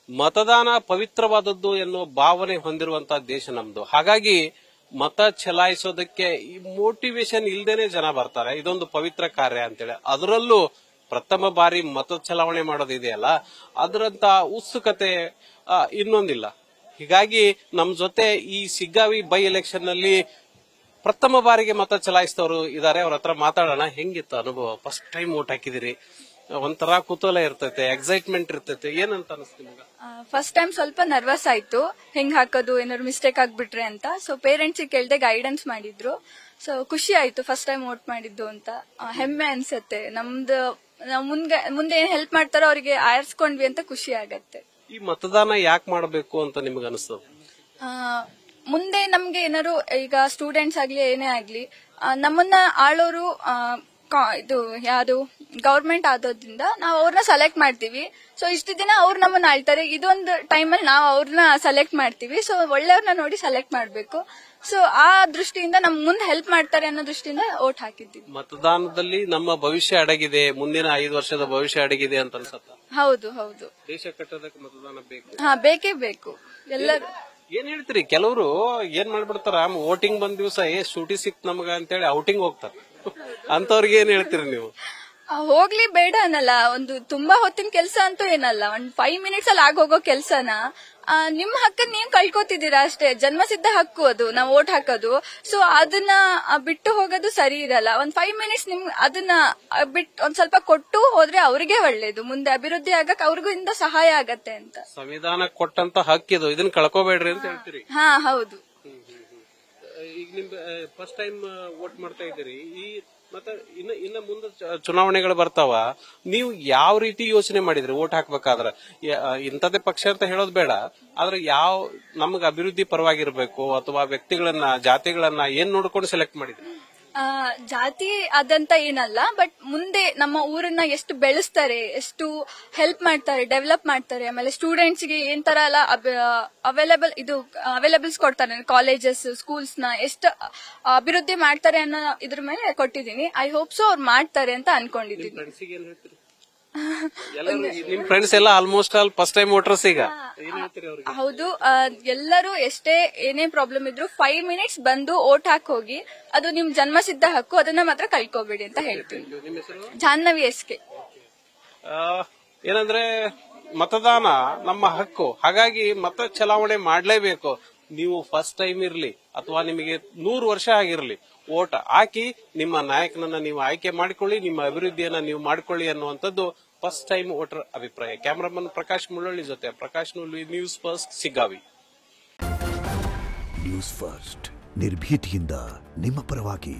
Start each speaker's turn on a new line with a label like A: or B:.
A: ಮತದಾನ ಪವಿತ್ರವಾದದ್ದು ಎನ್ನುವ ಭಾವನೆ ಹೊಂದಿರುವಂತಹ ದೇಶ ನಮ್ದು. ಹಾಗಾಗಿ ಮತ ಚಲಾಯಿಸೋದಕ್ಕೆ ಈ ಮೋಟಿವೇಶನ್ ಇಲ್ದೇನೆ ಜನ ಬರ್ತಾರೆ. ಇದೊಂದು ಪವಿತ್ರ ಕಾರ್ಯ ಅಂತೇಳಿ. ಅದರಲ್ಲೂ ಪ್ರಥಮ ಬಾರಿ ಮತ ಚಲಾವಣೆ ಮಾಡೋದಿದೆಯಲ್ಲ, ಅದರಂತ ಉತ್ಸುಕತೆ ಇನ್ನೊಂದಿಲ್ಲ. ಹೀಗಾಗಿ ನಮ್ ಜೊತೆ ಈ ಸಿಗ್ಗಾವಿ ಬೈ ಎಲೆಕ್ಷನ್ ನಲ್ಲಿ ಪ್ರಥಮ ಬಾರಿಗೆ ಮತ ಚಲಾಯಿಸಿದವರು ಇದಾರೆ. ಅವ್ರ ಹತ್ರ ಮಾತಾಡೋಣ. ಹೆಂಗಿತ್ತು ಅನುಭವ? ಫಸ್ಟ್ ಟೈಮ್ ವೋಟ್ ಹಾಕಿದಿರಿ, ಒಂಥರ ಕುತೂಹಲ ಇರ್ತೈತೆ, ಎಕ್ಸೈಟ್ಮೆಂಟ್ ಇರ್ತೈತೆ, ಏನಂತ ಅನಿಸ್ತು ನಿಮ್ಗೆ?
B: ಫಸ್ಟ್ ಟೈಮ್ ಸ್ವಲ್ಪ ನರ್ವಸ್ ಆಯ್ತು, ಹೆಂಗ್ ಹಾಕೋದು, ಏನಾದ್ರು ಮಿಸ್ಟೇಕ್ ಆಗ್ಬಿಟ್ರೆ ಅಂತ. ಸೊ ಪೇರೆಂಟ್ಸ್ ಕೇಳ್ದೆ ಗೈಡೆನ್ಸ್ ಮಾಡಿದ್ರು. ಸೊ ಖುಷಿ ಆಯ್ತು ಫಸ್ಟ್ ಟೈಮ್ ವೋಟ್ ಮಾಡಿದ್ದು ಅಂತ. ಹೆಮ್ಮೆ ಅನ್ಸತ್ತೆ. ನಮ್ದು ಮುಂದೆ ಏನ್ ಹೆಲ್ಪ್ ಮಾಡ್ತಾರೋ ಅವರಿಗೆ ಆರಿಸ್ಕೊಂಡ್ವಿ ಅಂತ ಖುಷಿ ಆಗತ್ತೆ.
A: ಈ ಮತದಾನ ಯಾಕೆ ಮಾಡಬೇಕು ಅಂತ ನಿಮ್ಗೆ ಅನಿಸ್ತದೆ?
B: ಮುಂದೆ ನಮ್ಗೆ ಏನಾದ್ರು ಈಗ ಸ್ಟೂಡೆಂಟ್ಸ್ ಆಗ್ಲಿ ಏನೇ ಆಗ್ಲಿ ನಮ್ಮನ್ನ ಆಳೋರು ಇದು ಯಾವ್ದು ಗವರ್ಮೆಂಟ್ ಆದೋದ್ರಿಂದ ನಾವು ಅವ್ರನ್ನ ಸೆಲೆಕ್ಟ್ ಮಾಡ್ತೀವಿ. ಸೊ ಇಷ್ಟು ದಿನ ಅವ್ರು ನಮ್ಮನ್ನ ಆಳ್ತಾರೆ, ಇದೊಂದು ಟೈಮಲ್ಲಿ ನಾವು ಅವ್ರನ್ನ ಸೆಲೆಕ್ಟ್ ಮಾಡ್ತೀವಿ. ಸೊ ಒಳ್ಳೆಯವ್ರನ್ನ ನೋಡಿ ಸೆಲೆಕ್ಟ್ ಮಾಡ್ಬೇಕು. ಸೊ ಆ ದೃಷ್ಟಿಯಿಂದ ನಮ್ ಮುಂದೆ ಹೆಲ್ಪ್ ಮಾಡ್ತಾರೆ ಅನ್ನೋ ದೃಷ್ಟಿಯಿಂದ ವೋಟ್ ಹಾಕಿದ್ದೀವಿ.
A: ಮತದಾನದಲ್ಲಿ ನಮ್ಮ ಭವಿಷ್ಯ ಅಡಗಿದೆ, ಮುಂದಿನ 5 ವರ್ಷದ ಭವಿಷ್ಯ ಅಡಗಿದೆ ಅಂತ ಅನ್ಸತ್ತ?
B: ಹೌದು ಹೌದು.
A: ದೇಶ ಕಟ್ಟೋದಕ್ಕೆ ಮತದಾನ ಬೇಕು.
B: ಬೇಕೇ ಬೇಕು. ಎಲ್ಲರೂ
A: ಏನ್ ಹೇಳ್ತೀರಿ? ಕೆಲವರು ಏನ್ ಮಾಡ್ಬಿಡ್ತಾರ, ವೋಟಿಂಗ್ ಬಂದ ದಿವಸ ಸೂಟಿ ಸಿಕ್ತ್ ನಮಗ ಅಂತೇಳಿ ಔಟಿಂಗ್ ಹೋಗ್ತಾರ. ಅಂತವ್ರಿಗೆ ಏನ್ ಹೇಳ್ತೀರಿ ನೀವು?
B: ಹೋಗ್ಲಿ ಬೇಡ ಅನ್ನಲ್ಲ. ಒಂದು ತುಂಬಾ ಹೊತ್ತಿನ ಕೆಲ್ಸ ಅಂತೂ ಏನಲ್ಲ. ಒಂದ್ 5 ಮಿನಿಟ್ಸ್ ಅಲ್ಲಿ ಆಗೋಗೋ ಕೆಲ್ಸನ ನಿಮ್ ಹಕ್ಕನ್ನ ನೀವ್ ಕಳ್ಕೊತಿದ್ದೀರಾ ಅಷ್ಟೇ. ಜನ್ಮಸಿದ್ಧ ಹಕ್ಕು ಅದು, ನಾವ್ ವೋಟ್ ಹಾಕೋದು. ಸೊ ಅದನ್ನ ಬಿಟ್ಟು ಹೋಗೋದು ಸರಿ ಇರಲ್ಲ. ಒಂದ್ 5 ಮಿನಿಟ್ಸ್ ನಿಮ್ ಅದನ್ನ ಬಿಟ್ಟು ಒಂದ್ ಸ್ವಲ್ಪ ಕೊಟ್ಟು ಹೋದ್ರೆ ಅವ್ರಿಗೆ ಒಳ್ಳೇದು. ಮುಂದೆ ಅಭಿವೃದ್ಧಿ ಆಗಕ್ ಅವ್ರಿಗೂ ಇಂದ ಸಹಾಯ ಆಗತ್ತೆ ಅಂತ.
A: ಸಂವಿಧಾನ ಕೊಟ್ಟಂತ ಹಕ್ಕಿದು, ಇದನ್ನ ಕಳ್ಕೋಬೇಡ್ರಿ ಅಂತ ಹೇಳ್ತೀರಿ?
B: ಹೌದು.
A: ಈಗ ನಿಮ್ ಫಸ್ಟ್ ಟೈಮ್ ವೋಟ್ ಮಾಡ್ತಾ ಇದ್ದೀರಿ. ಮತ್ತೆ ಇನ್ನ ಮುಂದೆ ಚುನಾವಣೆಗಳು ಬರ್ತಾವ, ನೀವು ಯಾವ ರೀತಿ ಯೋಚನೆ ಮಾಡಿದ್ರಿ ವೋಟ್ ಹಾಕ್ಬೇಕಾದ್ರ? ಇಂಥದೇ ಪಕ್ಷ ಅಂತ ಹೇಳೋದು ಬೇಡ, ಆದ್ರೆ ಯಾವ ನಮ್ಗ ಅಭಿವೃದ್ಧಿ ಪರವಾಗಿರ್ಬೇಕು ಅಥವಾ ವ್ಯಕ್ತಿಗಳನ್ನ, ಜಾತಿಗಳನ್ನ ಏನ್ ನೋಡ್ಕೊಂಡು ಸೆಲೆಕ್ಟ್ ಮಾಡಿದ್ರಿ?
B: ಜಾತಿ ಅದಂತ ಏನಲ್ಲ, ಬಟ್ ಮುಂದೆ ನಮ್ಮ ಊರನ್ನ ಎಷ್ಟು ಬೆಳೆಸ್ತಾರೆ, ಎಷ್ಟು ಹೆಲ್ಪ್ ಮಾಡ್ತಾರೆ, ಡೆವಲಪ್ ಮಾಡ್ತಾರೆ. ಆಮೇಲೆ ಸ್ಟೂಡೆಂಟ್ಸ್ ಗೆ ಏನ್ ತರ ಎಲ್ಲ ಅವೈಲೇಬಲ್ಸ್ ಕೊಡ್ತಾರೆ, ಕಾಲೇಜಸ್, ಸ್ಕೂಲ್ಸ್ ನ ಎಷ್ಟು ಅಭಿವೃದ್ಧಿ ಮಾಡ್ತಾರೆ ಅನ್ನೋ ಇದ್ರ ಮೇಲೆ ಕೊಟ್ಟಿದ್ದೀನಿ. ಐ ಹೋಪ್ ಸೊ ಅವ್ರು ಮಾಡ್ತಾರೆ ಅಂತ ಅನ್ಕೊಂಡಿದ್ದೀನಿ.
A: ನಿಮ್ ಫ್ರೆಂಡ್ಸ್ ಎಲ್ಲ almost all first time voters ಈಗ.
B: ಹೌದು. ಎಲ್ಲರೂ ಎಷ್ಟೇ ಏನೇ ಪ್ರಾಬ್ಲಮ್ ಇದ್ರು 5 ಮಿನಿಟ್ಸ್ ಬಂದು ವೋಟ್ ಹಾಕಿ ಹೋಗಿ. ಅದು ನಿಮ್ ಜನ್ಮಸಿದ್ಧ ಹಕ್ಕು, ಅದನ್ನ ಮಾತ್ರ ಕಳ್ಕೋಬೇಡಿ ಅಂತ ಹೇಳ್ತೀನಿ. ಜಾಹ್ನವಿ ಎಸ್ಕೆ.
A: ಏನಂದ್ರೆ ಮತದಾನ ನಮ್ಮ ಹಕ್ಕು, ಹಾಗಾಗಿ ಮತ ಚಲಾವಣೆ ಮಾಡ್ಲೇಬೇಕು. ನೀವು ಫಸ್ಟ್ ಟೈಮ್ ಇರ್ಲಿ ಅಥವಾ ನಿಮಗೆ 100 ವರ್ಷ ಆಗಿರ್ಲಿ, ವೋಟ್ ಹಾಕಿ ನಿಮ್ಮ ನಾಯಕನನ್ನ ನೀವು ಆಯ್ಕೆ ಮಾಡಿಕೊಳ್ಳಿ, ನಿಮ್ಮ ಅಭಿವೃದ್ಧಿಯನ್ನ ನೀವು ಮಾಡಿಕೊಳ್ಳಿ ಅನ್ನುವಂಥದ್ದು ಫಸ್ಟ್ ಟೈಮ್ ವೋಟರ್ ಅಭಿಪ್ರಾಯ. ಕ್ಯಾಮರಾಮನ್ ಪ್ರಕಾಶ್ ಮುಳ್ಳಳ್ಳಿ ಜೊತೆ Prakash Nuli, news first, Siggavi.
C: News first, ನಿರ್ಭೀತಿಯಿಂದ ನಿಮ್ಮ ಪರವಾಗಿ.